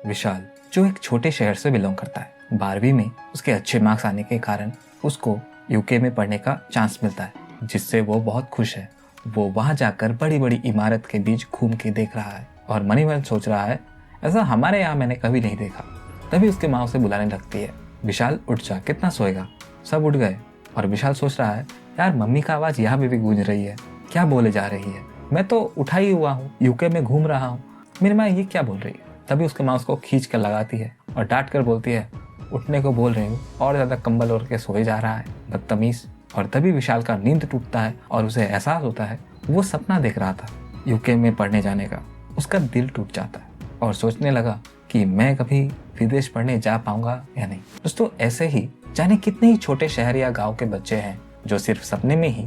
विशाल, जो एक छोटे शहर से बिलोंग करता है, 12वीं में उसके अच्छे मार्क्स आने के कारण उसको यूके में पढ़ने का चांस मिलता है, जिससे वो बहुत खुश है। वो वहाँ जाकर बड़ी बड़ी इमारत के बीच घूम के देख रहा है और मन ही मन सोच रहा है, ऐसा हमारे यहाँ मैंने कभी नहीं देखा। तभी उसकी माँ उसे बुलाने लगती है, विशाल उठ जा, कितना सोएगा। सब उठ गए और विशाल सोच रहा है, यार मम्मी का आवाज़ यहाँ पे भी गूंज रही है, क्या बोले जा रही है, मैं तो उठा ही हुआ हूँ, यूके में घूम रहा हूँ, मेरी माँ ये क्या बोल रही है। तभी उसकी माँ उसको खींच कर लगाती है और डांट कर बोलती है, उठने को बोल रही हूँ और ज़्यादा कंबल ओढ़ के सोए जा रहा है, बदतमीज। और तभी विशाल का नींद टूटता है और उसे एहसास होता है वो सपना देख रहा था यूके में पढ़ने जाने का। उसका दिल टूट जाता है और सोचने लगा कि मैं कभी विदेश पढ़ने जा पाऊंगा या नहीं। दोस्तों, ऐसे ही जाने कितने ही छोटे शहर या गांव के बच्चे हैं जो सिर्फ सपने में ही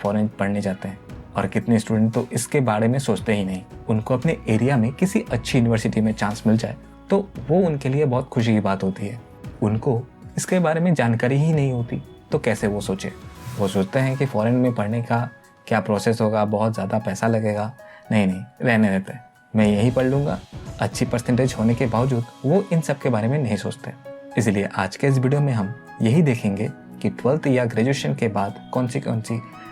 फॉरेन पढ़ने जाते हैं, और कितने स्टूडेंट तो इसके बारे में सोचते ही नहीं। उनको अपने एरिया में किसी अच्छी यूनिवर्सिटी में चांस मिल जाए तो वो उनके लिए बहुत खुशी की बात होती है। उनको इसके बारे में जानकारी ही नहीं होती तो कैसे वो सोचे। वो सोचते हैं कि फॉरेन में पढ़ने का क्या प्रोसेस होगा, बहुत ज़्यादा पैसा लगेगा, नहीं रहने देते, मैं यही पढ़ लूँगा। अच्छी परसेंटेज होने के बावजूद वो इन सब के बारे में नहीं सोचते। इसलिए आज के इस वीडियो में हम यही देखेंगे कि 12th या ग्रेजुएशन के बाद कौन सी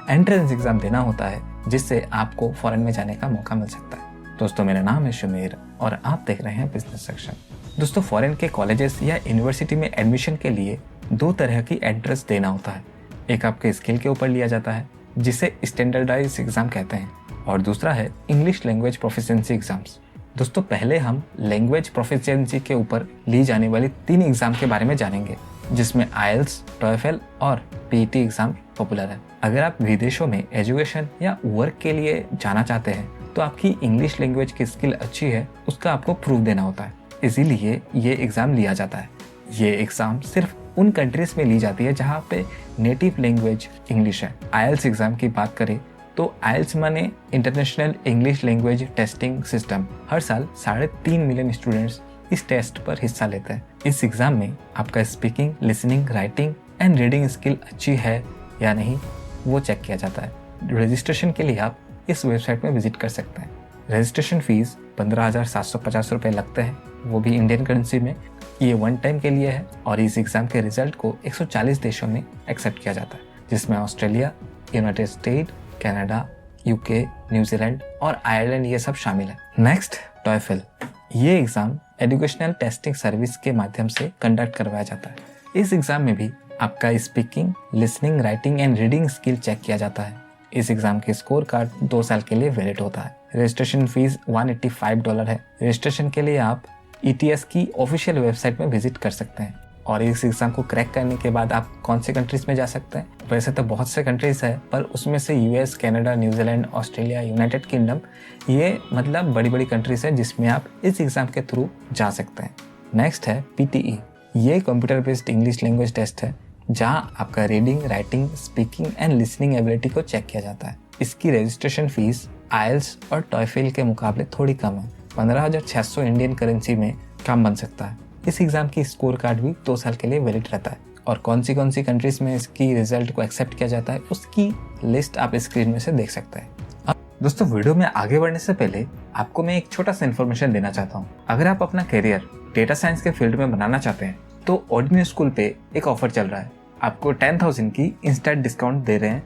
एंट्रेंस एग्जाम देना होता है जिससे आपको फॉरेन में जाने का मौका मिल सकता है। दोस्तों, मेरा नाम है शुमेर और आप देख रहे हैं बिजनेस सेक्शन। दोस्तों, फॉरेन के कॉलेजेस या यूनिवर्सिटी में एडमिशन के लिए 2 तरह की एंट्रेंस देना होता है। एक आपके स्किल के ऊपर लिया जाता है जिसे स्टैंडर्डाइज एग्जाम कहते हैं, और दूसरा है इंग्लिश लैंग्वेज प्रोफिशिएंसी एग्जाम्स। दोस्तों, पहले हम लैंग्वेज प्रोफिशिएंसी के ऊपर ली जाने वाली 3 एग्जाम के बारे में जानेंगे, जिसमें आईएलटीएस, टॉएफल और पीईटी एग्जाम पॉपुलर है। अगर आप विदेशों में एजुकेशन या वर्क के लिए जाना चाहते हैं तो आपकी इंग्लिश लैंग्वेज की स्किल अच्छी है, उसका आपको प्रूफ देना होता है, इसीलिए ये एग्ज़ाम लिया जाता है। ये एग्ज़ाम सिर्फ उन कंट्रीज में ली जाती है जहाँ पे नेटिव लैंग्वेज इंग्लिश है। आईएलटीएस एग्ज़ाम की बात करें तो आईएलटीएस माने international English language testing system. हर साल 3.5 मिलियन स्टूडेंट्स इस टेस्ट पर हिस्सा लेते हैं। इस एग्ज़ाम में आपका speaking, listening, writing and reading skill अच्छी है या नहीं वो चेक किया जाता है। रजिस्ट्रेशन के लिए आप इस वेबसाइट में विजिट कर सकते हैं। रजिस्ट्रेशन फीस 15,750 रुपये लगते हैं, वो भी इंडियन करेंसी में। ये 1 टाइम के लिए है और इस एग्ज़ाम के रिजल्ट को 140 देशों में एक्सेप्ट किया जाता है, जिसमें Australia, United state, Canada, UK, New Zealand और आयरलैंड ये सब शामिल है। नेक्स्ट, टॉएफल। ये एग्ज़ाम एजुकेशनल टेस्टिंग सर्विस के माध्यम से कंडक्ट करवाया जाता है। इस एग्ज़ाम में भी आपका speaking, listening, writing and reading skill check किया जाता है। इस एग्ज़ाम के स्कोर कार्ड 2 साल के लिए वैलिड होता है। रजिस्ट्रेशन फीस $185 है। रजिस्ट्रेशन के लिए आप ETS की ऑफिशियल वेबसाइट में विजिट कर सकते हैं, और इस एग्ज़ाम को क्रैक करने के बाद आप कौन से कंट्रीज़ में जा सकते हैं। वैसे तो बहुत से कंट्रीज़ है, पर उसमें से US, Canada, New Zealand, Australia, United kingdom, ये मतलब बड़ी बड़ी कंट्रीज़ है जिसमें आप इस एग्ज़ाम के थ्रू जा सकते हैं। नेक्स्ट है PTE। ये computer based English language test है जहां आपका reading, writing, speaking and listening ability को चेक किया जाता है। इसकी रजिस्ट्रेशन फीस आईएलटीएस और टॉएफल के मुकाबले थोड़ी कम है। 15,600 इंडियन करेंसी में काम बन सकता है। इस एग्ज़ाम की स्कोर कार्ड भी 2 साल के लिए वैलिड रहता है, और कौन सी कंट्रीज में इसकी रिजल्ट को एक्सेप्ट किया जाता है उसकी लिस्ट आप स्क्रीन में से देख सकते हैं। अब दोस्तों, वीडियो में आगे बढ़ने से पहले आपको मैं एक छोटा सा इन्फॉर्मेशन देना चाहता हूँ। अगर आप अपना करियर डेटा साइंस के फील्ड में बनाना चाहते हैं तो ऑर्डिनरी स्कूल पे एक ऑफर चल रहा है। आपको 10,000 की इंस्टेंट डिस्काउंट दे रहे हैं।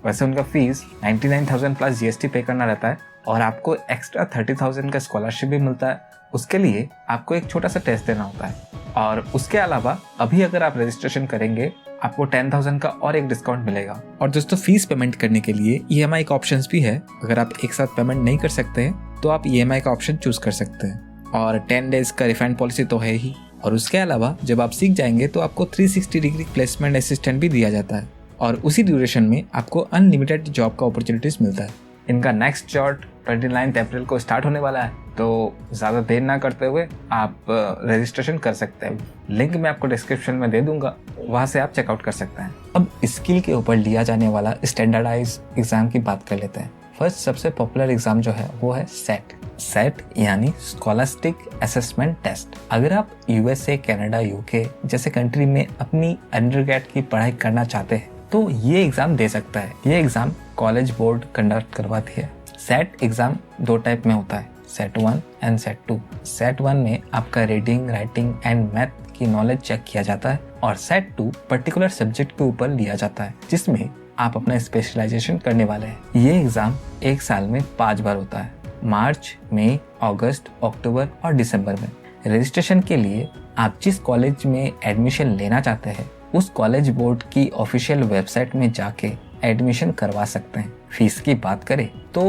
वैसे उनका फीस 99,000 प्लस GST पे करना रहता है, और आपको एक्स्ट्रा 30,000 का स्कॉलरशिप भी मिलता है। उसके लिए आपको एक छोटा सा टेस्ट देना होता है, और उसके अलावा अभी अगर आप रजिस्ट्रेशन करेंगे आपको 10,000 का और एक डिस्काउंट मिलेगा। और दोस्तों, फीस पेमेंट करने के लिए EMI का ऑप्शन भी है। अगर आप एक साथ पेमेंट नहीं कर सकते हैं तो आप EMI का ऑप्शन चूज कर सकते हैं, और 10 डेज का रिफंड पॉलिसी तो है ही। और उसके अलावा जब आप सीख जाएंगे तो आपको 360 डिग्री प्लेसमेंट असिस्टेंट भी दिया जाता है, और उसी ड्यूरेशन में आपको अनलिमिटेड जॉब का अपॉर्चुनिटीज मिलता है। इनका नेक्स्ट शॉट 29 अप्रैल को स्टार्ट होने वाला है, तो ज़्यादा देर ना करते हुए आप रजिस्ट्रेशन कर सकते हैं। लिंक मैं आपको डिस्क्रिप्शन में दे दूंगा, वहाँ से आप चेकआउट कर सकते हैं। अब स्किल के ऊपर लिया जाने वाला स्टैंडर्डाइज एग्जाम की बात कर लेते हैं। फर्स्ट सबसे पॉपुलर एग्जाम जो है वो है सेट यानी स्कॉलास्टिक असेसमेंट टेस्ट। अगर आप USA, कनाडा, UK जैसे कंट्री में अपनी अंडरग्रेड की पढ़ाई करना चाहते हैं तो ये एग्जाम दे सकता है। ये एग्जाम कॉलेज बोर्ड कंडक्ट करवाती है। सेट एग्जाम 2 टाइप में होता है। Set 1 and set 2। सेट 1 में आपका रीडिंग, राइटिंग एंड मैथ की नॉलेज चेक किया जाता है और सेट 2 पर्टिकुलर सब्जेक्ट के ऊपर लिया जाता है जिसमें आप अपना स्पेशलाइजेशन करने वाले हैं। ये एग्जाम एक साल में 5 बार होता है, मार्च, मई, अगस्त, अक्टूबर और दिसंबर में। रजिस्ट्रेशन के लिए आप जिस कॉलेज में एडमिशन लेना चाहते हैं उस कॉलेज बोर्ड की ऑफिशियल वेबसाइट में जाके एडमिशन करवा सकते हैं। फीस की बात करें तो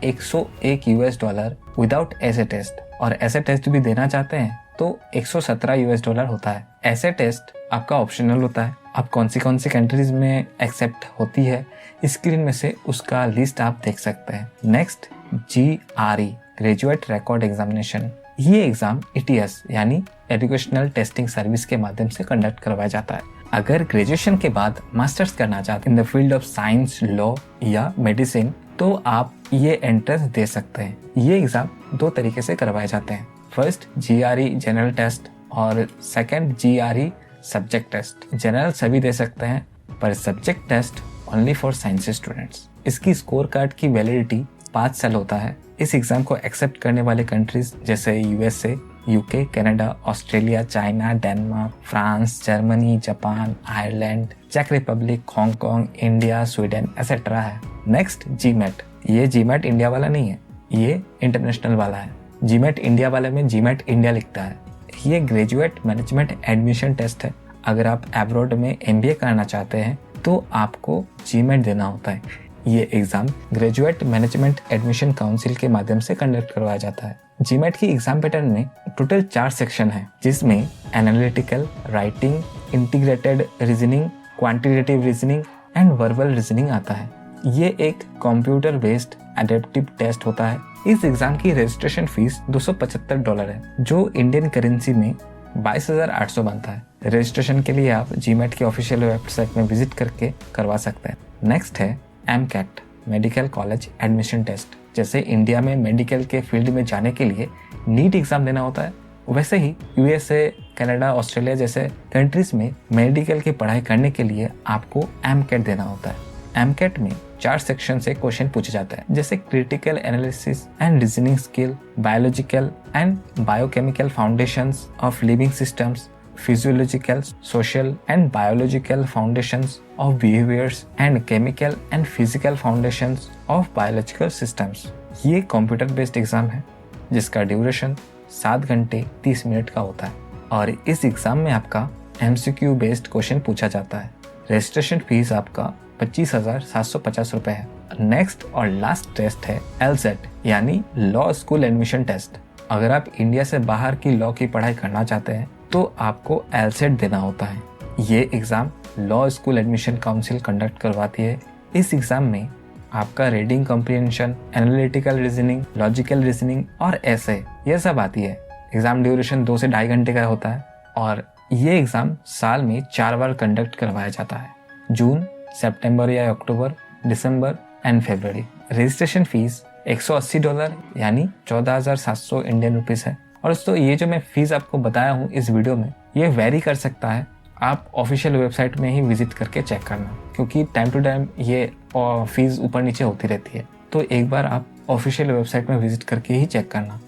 $101 विदाउट ऐसे टेस्ट, और ऐसे टेस्ट भी देना चाहते हैं तो $117 होता है। ऐसे टेस्ट आपका ऑप्शनल होता है। आप कौन सी कंट्रीज में एक्सेप्ट होती है स्क्रीन में से उसका लिस्ट आप देख सकते हैं। Next, GRE graduate record examination. ये एग्जाम ETS यानी एजुकेशनल टेस्टिंग सर्विस के माध्यम से कंडक्ट करवाया जाता है। अगर ग्रेजुएशन के बाद मास्टर्स करना चाहते हैं in the field of science, law या मेडिसिन तो आप ये एंट्रेंस दे सकते हैं। ये एग्जाम 2 तरीके से करवाए जाते हैं। फर्स्ट GRE जनरल टेस्ट और second GRE subject test. General सभी दे सकते हैं पर subject test only for science students. इसकी स्कोर कार्ड की वैलिडिटी 5 साल होता है। इस एग्जाम को एक्सेप्ट करने वाले कंट्रीज जैसे USA, UK, Canada, Australia, China, Denmark, France, Germany, Japan, Ireland, चेक Republic, Hong Kong, India, Sweden etcetera है। Next, GMAT। ये GMAT इंडिया वाला नहीं है, ये इंटरनेशनल वाला है। GMAT इंडिया वाले में GMAT इंडिया लिखता है। ये ग्रेजुएट मैनेजमेंट एडमिशन टेस्ट है। अगर आप एब्रॉड में MBA करना चाहते हैं तो आपको GMAT देना होता है। ये exam graduate management admission council के माध्यम से कंडक्ट करवाया जाता है। GMAT की एग्जाम पैटर्न में टोटल 4 सेक्शन है जिसमें analytical, writing, integrated reasoning, quantitative reasoning and verbal reasoning आता है। ये एक कंप्यूटर बेस्ड एडेप्टिव टेस्ट होता है। इस एग्जाम की रजिस्ट्रेशन फीस $275 है जो इंडियन करेंसी में 22,800 बनता है। रजिस्ट्रेशन के लिए आप GMAT की ऑफिशियल वेबसाइट में विजिट करके करवा सकते हैं। नेक्स्ट है MCAT medical college admission test. जैसे इंडिया में मेडिकल के फील्ड में जाने के लिए नीट एग्जाम देना होता है, वैसे ही USA, कनाडा, ऑस्ट्रेलिया जैसे कंट्रीज में मेडिकल की पढ़ाई करने के लिए आपको MCAT देना होता है। MCAT में 4 सेक्शन से क्वेश्चन पूछे जाते हैं जैसे critical analysis and reasoning skill, biological and biochemical foundations of living systems, physiological, social and biological foundations of behaviors and chemical and physical foundations of biological systems। ये कंप्यूटर बेस्ड एग्जाम है जिसका duration 7 घंटे 30 minute का होता है और इस exam में आपका MCQ बेस्ड क्वेश्चन पूछा जाता है। रजिस्ट्रेशन फीस आपका 25,750 रुपए है। नेक्स्ट और लास्ट टेस्ट है LSAT यानी लॉ स्कूल एडमिशन टेस्ट। अगर आप इंडिया से बाहर की लॉ की पढ़ाई करना चाहते हैं तो आपको LSAT देना होता है। ये exam law school admission council conduct करवाती है। इस एग्ज़ाम में आपका reading comprehension, analytical reasoning, logical reasoning और ऐसे ये सब आती है। एग्ज़ाम ड्यूरेशन 2 से 2.5 घंटे का होता है और ये एग्ज़ाम साल में 4 बार कंडक्ट करवाया जाता है, जून, सितंबर या अक्टूबर, दिसंबर एंड फरवरी। रजिस्ट्रेशन फीस $180 यानी 14,700 इंडियन रुपीज़ है। और दोस्तों ये जो मैं फीस आपको बताया हूँ इस वीडियो में ये वेरी कर सकता है। आप ऑफिशियल वेबसाइट में ही विजिट करके चेक करना क्योंकि टाइम टू टाइम ये फीस ऊपर नीचे होती रहती है। तो एक बार आप ऑफिशियल वेबसाइट में विजिट करके ही चेक करना।